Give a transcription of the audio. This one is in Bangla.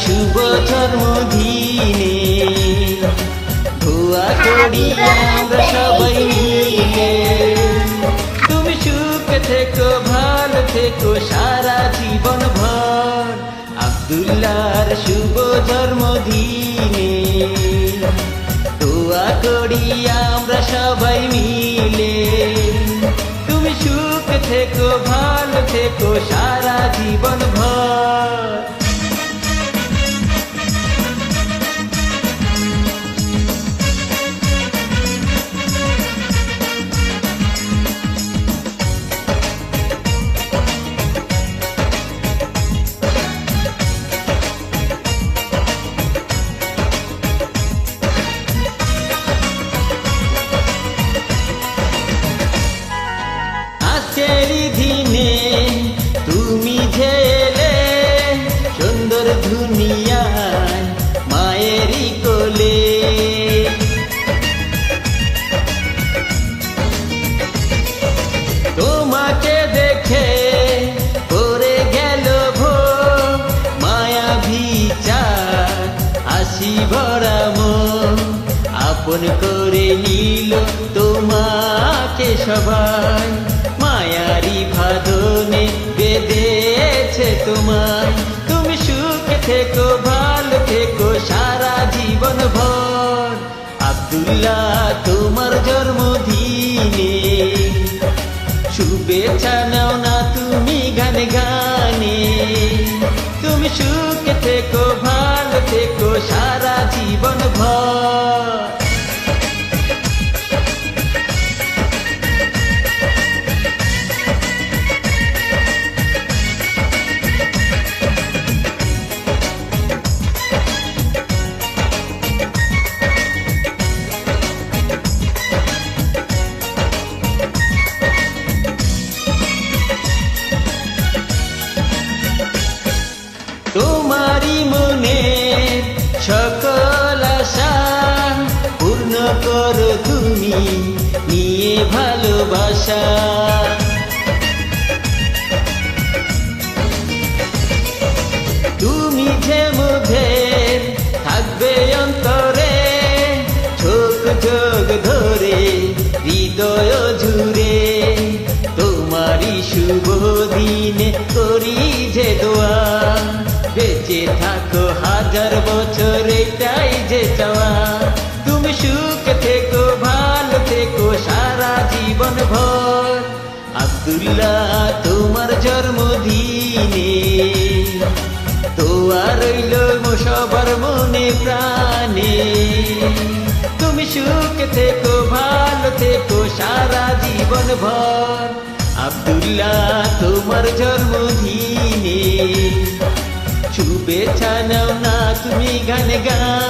শুভ জন্মদিনে দোয়া করি আমরা সবাই মিলে। তুমি সুখে থেকো, ভালো থেকো সারা জীবন ভর। আব্দুল্লাহর শুভ জন্মদিনে দোয়া করি আমরা সবাই মিলে। তুমি সুখে থেকো, ভালো থেকো সারা জীবন ভর। আজকেরই দিনে তুমি ঝেলে সুন্দর দুনিয়ায় মায়েরই কোলে। তোমাকে দেখে পড়ে গেল ভোর, মায়া ভিচার হাসি ভরা মন। আপন করে নিল তোমাকে সবাই, মায়ারি বাঁধনে বেঁধেছে তোমায়। তুমি সুখে থেকো, ভালো থেকো সারা জীবন ভর। আব্দুল্লাহ তোমার জন্মদিনে শুভেচ্ছা নাও না তুমি গানে গানে। তুমি সুখে থেকো, ভালো থেকো সারা জীবন ভর। তোমারি মনে সকল আশা পূর্ণ করো তুমি নিয়ে ভালোবাসা। তুমি যে মুখের থাকবে অন্তরে, ঝোঁক ঝোঁক ধরে হৃদয় জুড়ে। তোমারি শুভ দিনে করি যে দোয়া, বেঁচে থাকো হাজার বছর এটাই যে চাওয়া। তুমি সুখে থেকো, ভালো থেকো সারা জীবন ভর। আব্দুল্লাহ তোমার জন্মদিনে দোয়া রইল সবার মনে প্রাণে। তুমি সুখে থেকো, ভালো থেকো সারা জীবন ভর। আব্দুল্লাহ তোমার জন্মদিনে শুভেচ্ছা নাও না তুমি গানে গানে।